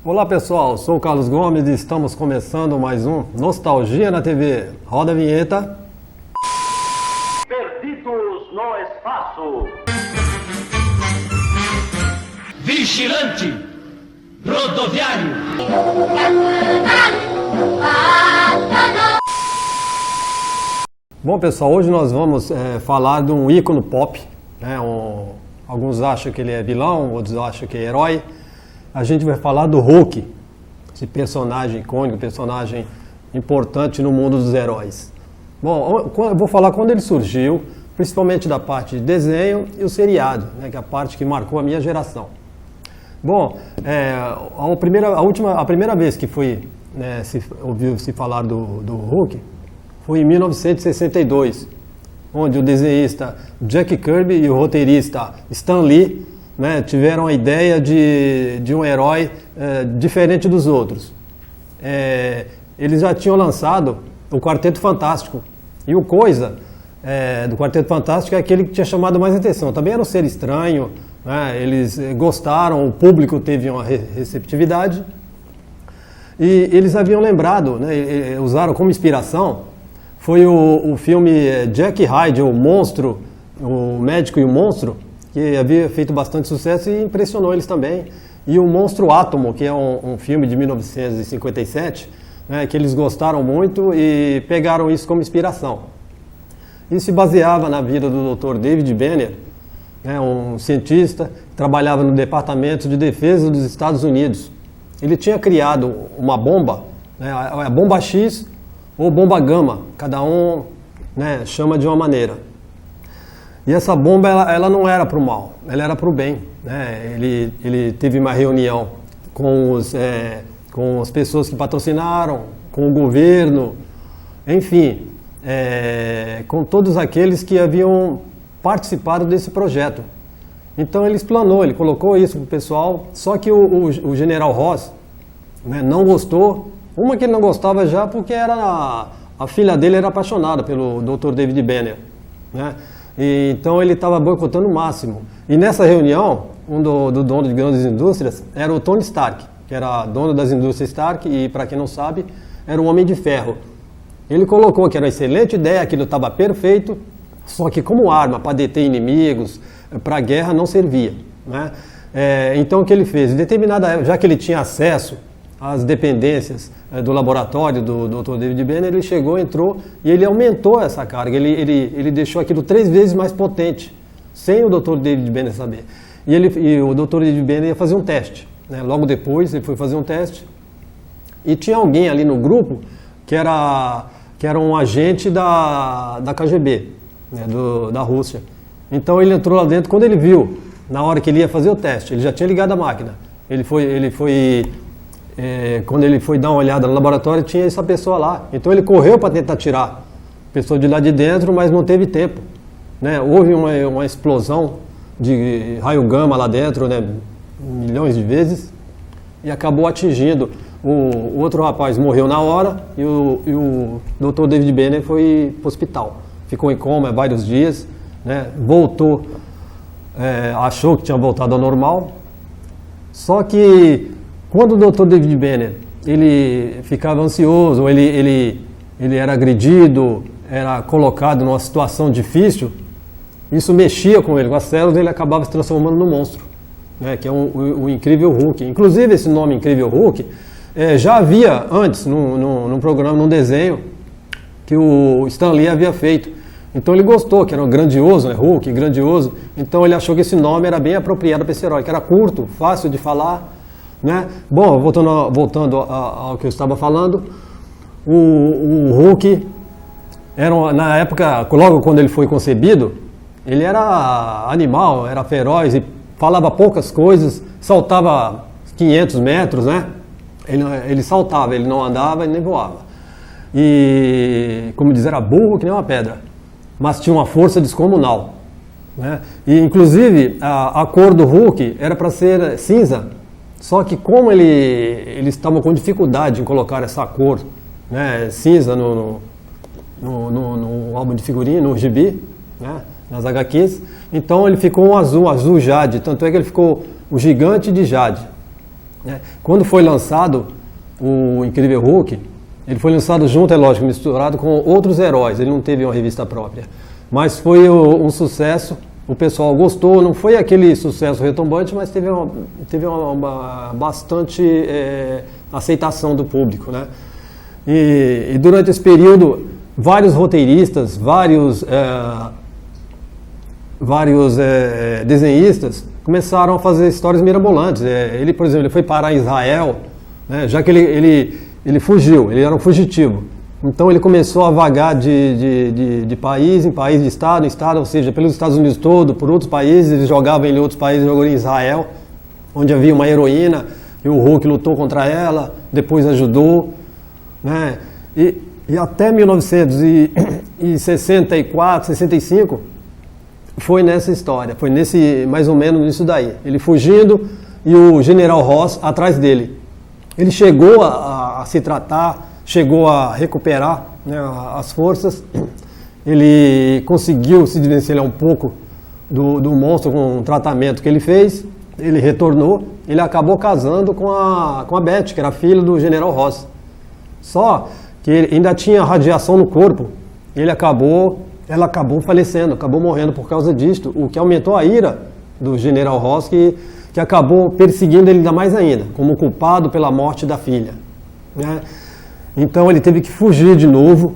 Olá pessoal, sou o Carlos Gomes e estamos começando mais um Nostalgia na TV. Roda a vinheta. Perdidos no espaço. Vigilante rodoviário. Bom pessoal, hoje nós vamos falar de um ícone pop, né? Alguns acham que ele é vilão, outros acham que é herói. A gente vai falar do Hulk, esse personagem icônico, personagem importante no mundo dos heróis. Bom, eu vou falar quando ele surgiu, principalmente da parte de desenho e o seriado, né, que é a parte que marcou a minha geração. Bom, a primeira vez que ouviu-se falar do Hulk foi em 1962, onde o desenhista Jack Kirby e o roteirista Stan Lee, né, tiveram a ideia de um herói diferente dos outros. Eles já tinham lançado o Quarteto Fantástico, e o Coisa do Quarteto Fantástico é aquele que tinha chamado mais atenção. Também era um ser estranho, né, eles gostaram, o público teve uma receptividade, e eles haviam lembrado, né, usaram como inspiração, foi o filme Jack Hyde, o Monstro, o Médico e o Monstro, que havia feito bastante sucesso e impressionou eles também. E o Monstro Átomo, que é um filme de 1957, né, que eles gostaram muito e pegaram isso como inspiração. Isso se baseava na vida do Dr. David Banner, né, um cientista que trabalhava no Departamento de Defesa dos Estados Unidos. Ele tinha criado uma bomba, né, a bomba X ou bomba Gama, cada um, né, chama de uma maneira. E essa bomba, ela não era para o mal, ela era para o bem, né? Ele teve uma reunião com as pessoas que patrocinaram, com o governo, enfim, com todos aqueles que haviam participado desse projeto. Então ele explanou, ele colocou isso para o pessoal, só que o General Ross, né, não gostou. Uma que ele não gostava já porque a filha dele era apaixonada pelo Dr. David Banner, né? E, então ele estava boicotando o máximo. E nessa reunião, do dono de grandes indústrias era o Tony Stark, que era dono das indústrias Stark e, para quem não sabe, era um homem de ferro. Ele colocou que era uma excelente ideia, aquilo estava perfeito, só que como arma para deter inimigos, para a guerra, não servia, né? Então o que ele fez? Em determinada época, já que ele tinha acesso às dependências do laboratório do Dr. David Banner, ele chegou, entrou e ele aumentou essa carga, ele deixou aquilo 3 vezes mais potente, sem o Dr. David Banner saber. E o Dr. David Banner ia fazer um teste, né? Logo depois ele foi fazer um teste e tinha alguém ali no grupo que era um agente da KGB, né, da Rússia. Então ele entrou lá dentro, quando ele viu, na hora que ele ia fazer o teste, ele já tinha ligado a máquina, quando ele foi dar uma olhada no laboratório, tinha essa pessoa lá. Então ele correu para tentar tirar a pessoa de lá de dentro, mas não teve tempo, né? Houve uma explosão de raio gama lá dentro, né, milhões de vezes, e acabou atingindo. O outro rapaz morreu na hora e o Dr. David Banner foi para o hospital. Ficou em coma vários dias, né? Voltou, achou que tinha voltado ao normal, só que quando o Dr. David Banner ele ficava ansioso, ou ele era agredido, era colocado numa situação difícil, isso mexia com ele, com as células, ele acabava se transformando num monstro, né, que é o Incrível Hulk. Inclusive esse nome Incrível Hulk já havia antes num programa, num desenho que o Stan Lee havia feito. Então ele gostou, que era um grandioso, né, Hulk, grandioso. Então ele achou que esse nome era bem apropriado para esse herói, que era curto, fácil de falar, né? Bom, voltando ao que eu estava falando, o Hulk na época, logo quando ele foi concebido, ele era animal, era feroz e falava poucas coisas, saltava 500 metros, né? Ele saltava, ele não andava e nem voava. E, como dizer, era burro que nem uma pedra, mas tinha uma força descomunal, né? E inclusive a cor do Hulk era para ser cinza. Só que como eles estavam com dificuldade em colocar essa cor, né, cinza no álbum de figurinha, no gibi, né, nas HQs, então ele ficou um azul jade, tanto é que ele ficou o Gigante de Jade. né? Quando foi lançado o Incrível Hulk, ele foi lançado junto, é lógico, misturado com outros heróis, ele não teve uma revista própria. Mas foi um sucesso, o pessoal gostou, não foi aquele sucesso retumbante, mas teve uma bastante aceitação do público, né? E durante esse período, vários roteiristas, vários desenhistas começaram a fazer histórias mirabolantes. Ele, por exemplo, ele foi parar em Israel, né, já que ele fugiu, ele era um fugitivo. Então ele começou a vagar de país em país, de estado em estado, ou seja, pelos Estados Unidos todo, por outros países. Ele jogava em outros países, jogou em Israel, onde havia uma heroína, e o Hulk lutou contra ela, depois ajudou, né? E até 1964, 65, foi nessa história, foi mais ou menos nisso daí. Ele fugindo e o General Ross atrás dele. Ele chegou a se tratar, chegou a recuperar, né, as forças. Ele conseguiu se desvencilhar um pouco do monstro com um tratamento que ele fez. Ele retornou, ele acabou casando com a Beth, que era filha do General Ross. Só que ele ainda tinha radiação no corpo. Ela acabou falecendo, acabou morrendo por causa disto, o que aumentou a ira do General Ross, que acabou perseguindo ele ainda mais ainda, como culpado pela morte da filha, né? Então ele teve que fugir de novo,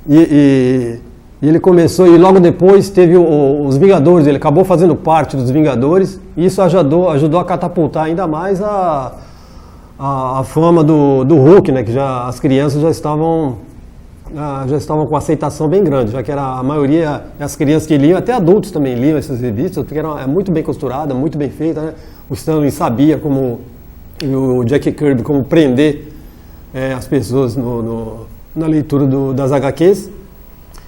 e ele começou, e logo depois teve os Vingadores, ele acabou fazendo parte dos Vingadores, e isso ajudou a catapultar ainda mais a fama do Hulk, né? Que as crianças já estavam com aceitação bem grande, já que era a maioria das crianças que liam, até adultos também liam essas revistas, porque é muito bem costurada, muito bem feita, né? O Stan Lee sabia e o Jack Kirby como prender as pessoas na leitura das HQs.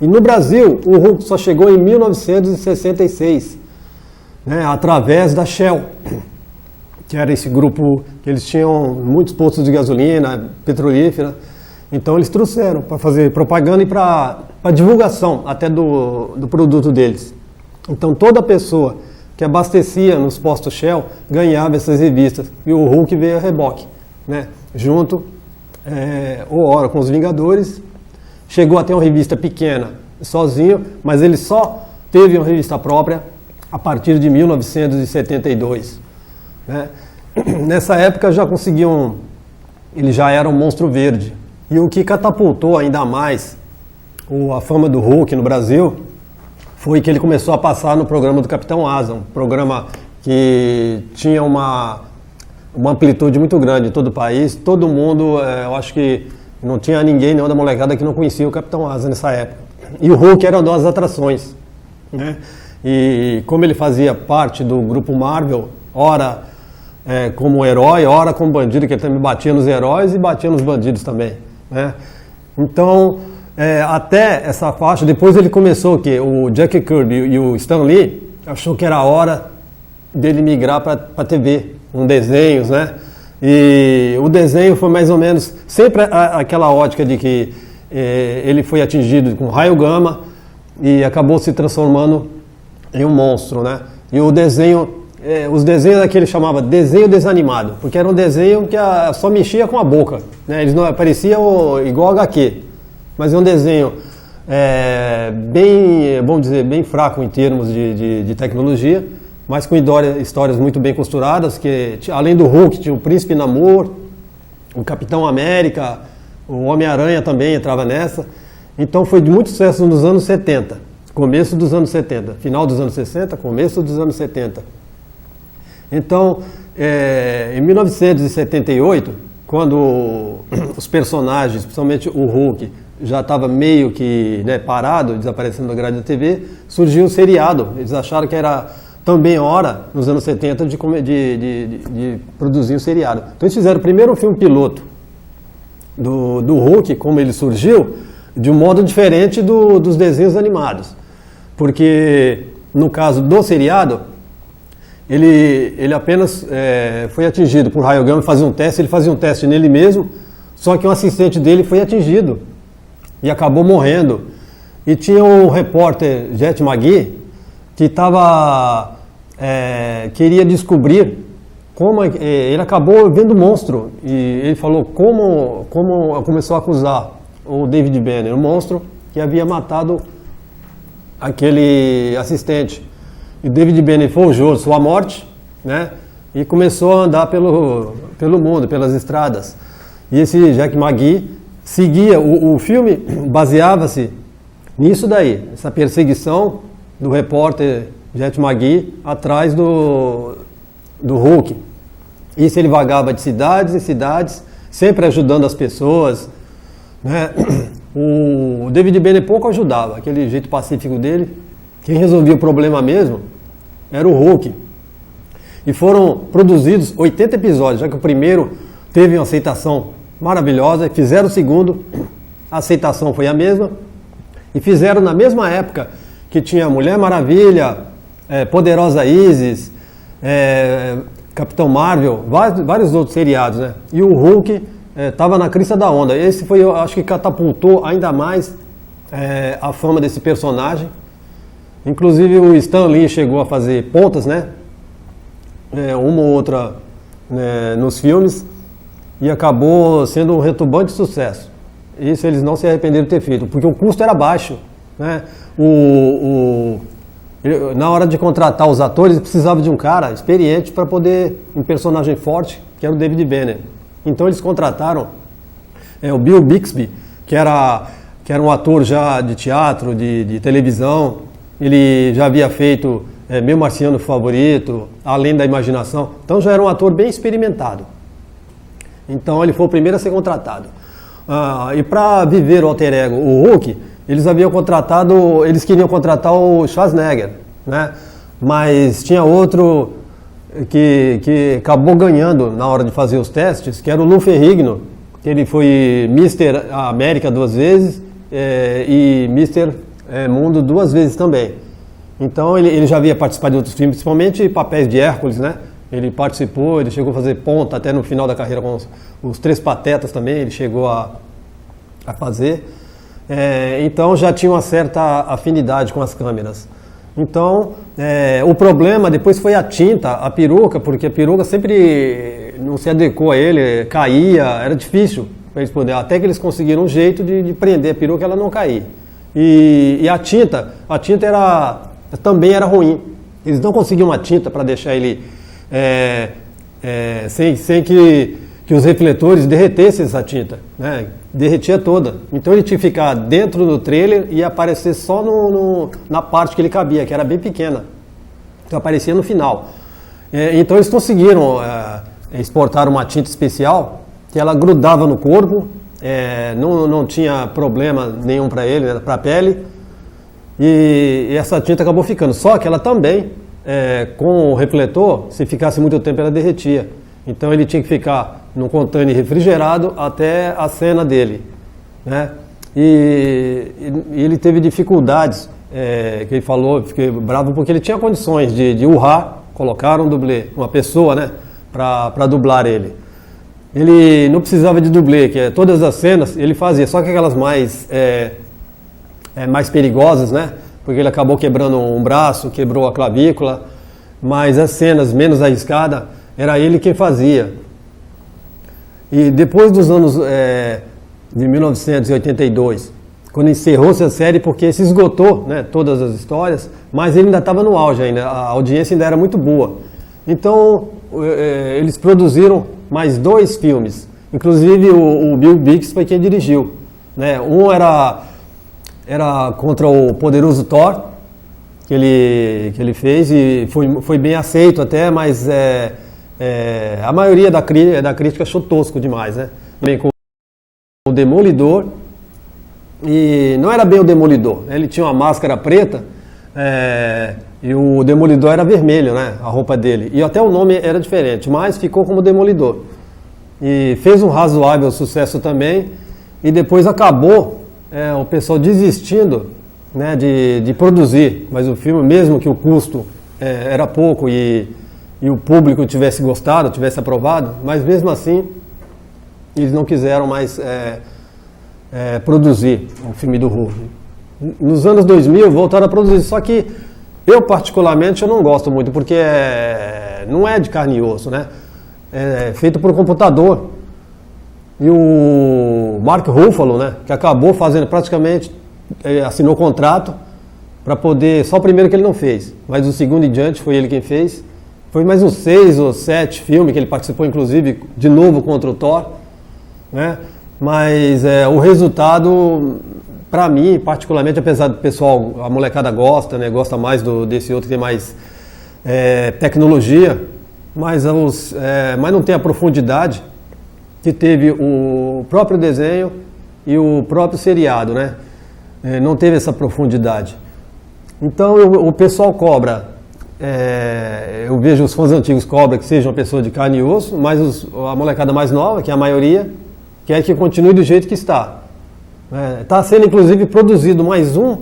E no Brasil, o Hulk só chegou em 1966, né? Através da Shell, que era esse grupo que eles tinham muitos postos de gasolina, petrolífera. Então eles trouxeram para fazer propaganda e para divulgação até do produto deles. Então toda pessoa que abastecia nos postos Shell ganhava essas revistas. E o Hulk veio a reboque, né? Junto com os Vingadores. Chegou a ter uma revista pequena, sozinho, mas ele só teve uma revista própria a partir de 1972. Né? Nessa época ele já era um monstro verde. E o que catapultou ainda mais a fama do Hulk no Brasil foi que ele começou a passar no programa do Capitão Asa, um programa que tinha uma amplitude muito grande em todo o país. Todo mundo, eu acho que não tinha ninguém, nenhuma da molecada que não conhecia o Capitão Asa nessa época. E o Hulk era uma das atrações, né? E como ele fazia parte do grupo Marvel, ora como herói, ora como bandido, que ele também batia nos heróis e batia nos bandidos também, né? Então, até essa faixa, depois ele começou o Jack Kirby e o Stan Lee achou que era a hora dele migrar para a TV, com desenhos, né? E o desenho foi mais ou menos sempre aquela ótica de que ele foi atingido com raio gama e acabou se transformando em um monstro, né? E o desenho, os desenhos que ele chamava desenho desanimado, porque era um desenho que só mexia com a boca, né? Eles não pareciam igual HQ, mas é um desenho bem, vamos dizer, bem fraco em termos de tecnologia, mas com histórias muito bem costuradas, que além do Hulk tinha o Príncipe Namor, o Capitão América, o Homem-Aranha também entrava nessa. Então foi de muito sucesso nos anos 70, começo dos anos 70, final dos anos 60, começo dos anos 70. Então, em 1978, quando os personagens, principalmente o Hulk, já estava meio que parado, desaparecendo da grade da TV, surgiu um seriado. Eles acharam que era também hora, nos anos 70, de produzir um seriado. Então eles fizeram primeiro um filme piloto do Hulk, como ele surgiu, de um modo diferente dos desenhos animados. Porque, no caso do seriado, ele apenas foi atingido por raio gama, ele fazia um teste nele mesmo, só que um assistente dele foi atingido e acabou morrendo. E tinha um repórter, Jet McGee, que queria descobrir ele acabou vendo o monstro e ele falou como começou a acusar o David Banner, o monstro que havia matado aquele assistente. E David Banner forjou sua morte, né? E começou a andar pelo mundo, pelas estradas. E esse Jack McGee seguia, o filme baseava-se nisso daí, essa perseguição do repórter Jack McGee atrás do Hulk. Isso ele vagava de cidades em cidades, sempre ajudando as pessoas, né? O David Banner pouco ajudava, aquele jeito pacífico dele. Quem resolvia o problema mesmo era o Hulk. E foram produzidos 80 episódios, já que o primeiro teve uma aceitação maravilhosa, fizeram o segundo, a aceitação foi a mesma, e fizeram na mesma época que tinha Mulher Maravilha, Poderosa Isis, Capitão Marvel, vários outros seriados, né? E o Hulk estava na crista da onda. Esse foi, eu acho que catapultou ainda mais a fama desse personagem. Inclusive o Stan Lee chegou a fazer pontas, né? Uma ou outra nos filmes, e acabou sendo um retumbante sucesso. Isso eles não se arrependeram de ter feito, porque o custo era baixo, né? Na hora de contratar os atores, precisava de um cara experiente para poder, um personagem forte, que era o David Banner. Então eles contrataram o Bill Bixby, que era um ator já de teatro, de televisão. Ele já havia feito Meu Marciano Favorito, Além da Imaginação. Então já era um ator bem experimentado. Então ele foi o primeiro a ser contratado. E para viver o alter ego, o Hulk, eles queriam contratar o Schwarzenegger, né? Mas tinha outro que acabou ganhando na hora de fazer os testes, que era o Lou Ferrigno, que ele foi Mr. América 2 vezes e Mr. Mundo 2 vezes também. Então ele já havia participado de outros filmes, principalmente papéis de Hércules, né? Ele participou, ele chegou a fazer ponta até no final da carreira com os Três Patetas também, ele chegou a fazer. Então já tinha uma certa afinidade com as câmeras. Então o problema depois foi a tinta, a peruca, porque a peruca sempre não se adequou a ele, caía, era difícil para eles poderem, até que eles conseguiram um jeito de prender a peruca, ela não cair. E a tinta também era ruim. Eles não conseguiam uma tinta para deixar ele sem que os refletores derretessem essa tinta, né? Derretia toda. Então ele tinha que ficar dentro do trailer e aparecer só na parte que ele cabia, que era bem pequena. Então aparecia no final. Então eles conseguiram exportar uma tinta especial que ela grudava no corpo, não tinha problema nenhum para ele, né, para a pele. E essa tinta acabou ficando. Só que ela também, com o refletor, se ficasse muito tempo ela derretia. Então ele tinha que ficar num container refrigerado até a cena dele, né? E ele teve dificuldades, que ele falou, fiquei bravo porque ele tinha condições de urrar, colocaram um dublê, uma pessoa, né, para dublar ele. Ele não precisava de dublê, que todas as cenas ele fazia, só que aquelas mais perigosas, né? Porque ele acabou quebrando um braço, quebrou a clavícula, mas as cenas menos arriscadas, era ele quem fazia. E depois dos anos de 1982, quando encerrou-se a série, porque se esgotou, né, todas as histórias, mas ele ainda estava no auge ainda, a audiência ainda era muito boa. Então eles produziram mais 2 filmes, inclusive o Bill Bixby foi quem dirigiu, né? Um era contra o poderoso Thor, que ele fez e foi bem aceito até, mas a maioria da crítica achou tosco demais, né? Também com o Demolidor, e não era bem o Demolidor, né? Ele tinha uma máscara preta e o Demolidor era vermelho, né? A roupa dele, e até o nome era diferente, mas ficou como Demolidor. E fez um razoável sucesso também, e depois acabou o pessoal desistindo, né, de produzir mais o filme, mesmo que o custo era pouco e o público tivesse gostado, tivesse aprovado, mas mesmo assim eles não quiseram mais produzir o filme do Hulk. Nos anos 2000 voltaram a produzir, só que eu particularmente eu não gosto muito, porque não é de carne e osso, né? feito por computador. E o Mark Ruffalo, né, que acabou fazendo praticamente, assinou o contrato para poder, só o primeiro que ele não fez, mas o segundo em diante foi ele quem fez. Foi mais uns 6 ou 7 filmes que ele participou, inclusive, de novo contra o Thor, né? Mas o resultado, para mim, particularmente, apesar do pessoal, a molecada gosta, né? Gosta mais desse outro que tem mais tecnologia, mas não tem a profundidade que teve o próprio desenho e o próprio seriado, né? Não teve essa profundidade. Então o pessoal cobra. Eu vejo os fãs antigos cobram que seja uma pessoa de carne e osso, mas a molecada mais nova, que é a maioria, quer que continue do jeito que está. Está sendo inclusive produzido mais um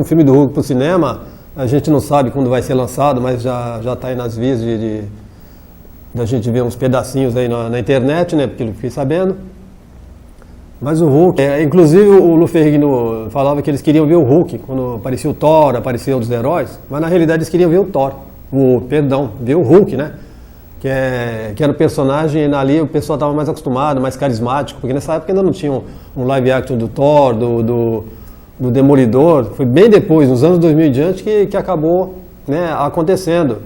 filme do Hulk para o cinema. A gente não sabe quando vai ser lançado, mas já está aí nas vias da gente ver uns pedacinhos aí na internet, né? Porque eu fiquei sabendo. Mas o Hulk, inclusive o Lou Ferrigno falava que eles queriam ver o Hulk quando aparecia o Thor, apareciam outros heróis, mas na realidade eles queriam ver o Thor, ver o Hulk, né? Que era o personagem ali, o pessoal estava mais acostumado, mais carismático, porque nessa época ainda não tinha um live action do Thor, do Demolidor, foi bem depois, nos anos 2000 em diante, que acabou, né, acontecendo.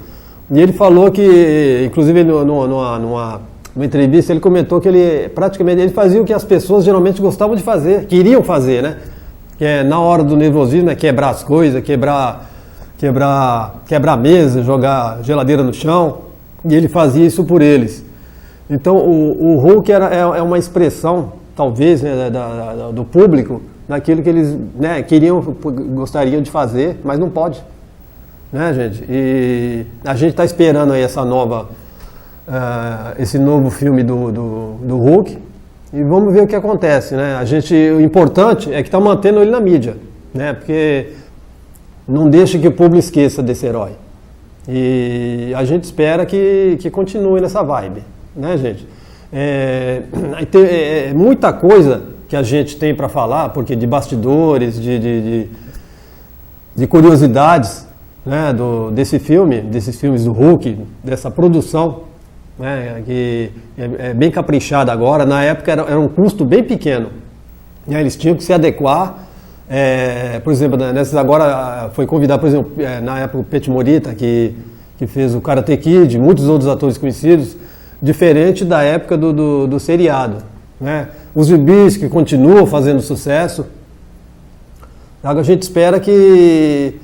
E ele falou que, inclusive numa entrevista, ele comentou que ele fazia o que as pessoas geralmente gostavam de fazer, queriam fazer, né? Que é na hora do nervosismo, né? Quebrar as coisas, quebrar a mesa, jogar geladeira no chão, e ele fazia isso por eles. Então o Hulk é uma expressão, talvez, né, do público, daquilo que eles, né, gostariam de fazer, mas não pode, né, gente? E a gente está esperando aí esse novo filme do Hulk, e vamos ver o que acontece, né? O importante é que está mantendo ele na mídia, né? Porque não deixa que o público esqueça desse herói. E a gente espera que continue nessa vibe, né, gente? Muita coisa que a gente tem para falar, porque de bastidores, de curiosidades, né, desses filmes do Hulk, dessa produção, né, que é bem caprichada agora. Na época era um custo bem pequeno, né, eles tinham que se adequar. Por exemplo, agora foi convidado, por exemplo, na época o Pet Morita, que fez o Karate Kid, muitos outros atores conhecidos, diferente da época do seriado, né? Os gibis que continuam fazendo sucesso. A gente espera que...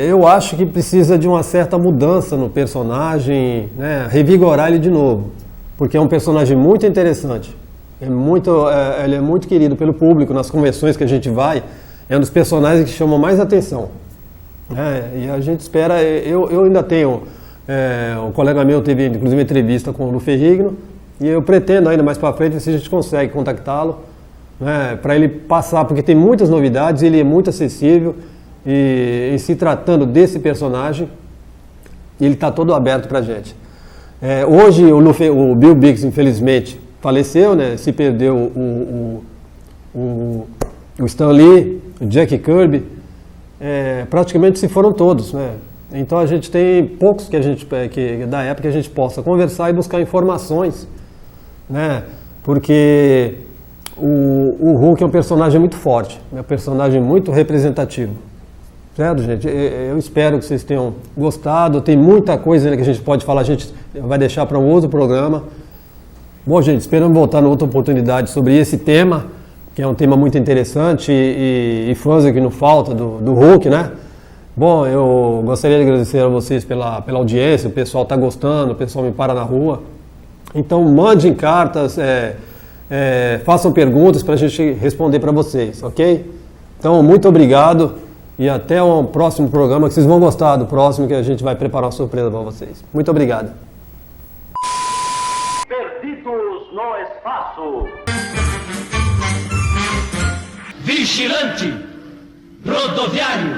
eu acho que precisa de uma certa mudança no personagem, né? Revigorar ele de novo, porque é um personagem muito interessante. Ele é muito querido pelo público, nas convenções que a gente vai, é um dos personagens que chamam mais atenção. E a gente espera, eu ainda tenho, um colega meu teve inclusive uma entrevista com o Lou Ferrigno, e eu pretendo ainda mais para frente ver se a gente consegue contactá-lo, né, para ele passar, porque tem muitas novidades, ele é muito acessível, e em se tratando desse personagem, ele está todo aberto para a gente. Hoje o Bill Bixby, infelizmente, faleceu, né? Se perdeu o Stan Lee, o Jack Kirby, praticamente se foram todos, né? Então a gente tem poucos que da época que a gente possa conversar e buscar informações, né? Porque o Hulk é um personagem muito forte, é um personagem muito representativo. Certo, gente? Eu espero que vocês tenham gostado. Tem muita coisa ainda que a gente pode falar, a gente vai deixar para um outro programa. Bom, gente, esperamos voltar em outra oportunidade sobre esse tema, que é um tema muito interessante e fãs aqui não falta do Hulk, né? Bom, eu gostaria de agradecer a vocês pela audiência, o pessoal está gostando, o pessoal me para na rua. Então, mandem cartas, façam perguntas para a gente responder para vocês, ok? Então, muito obrigado. E até um próximo programa, que vocês vão gostar do próximo, que a gente vai preparar uma surpresa para vocês. Muito obrigado. Perdidos no espaço. Vigilante rodoviário.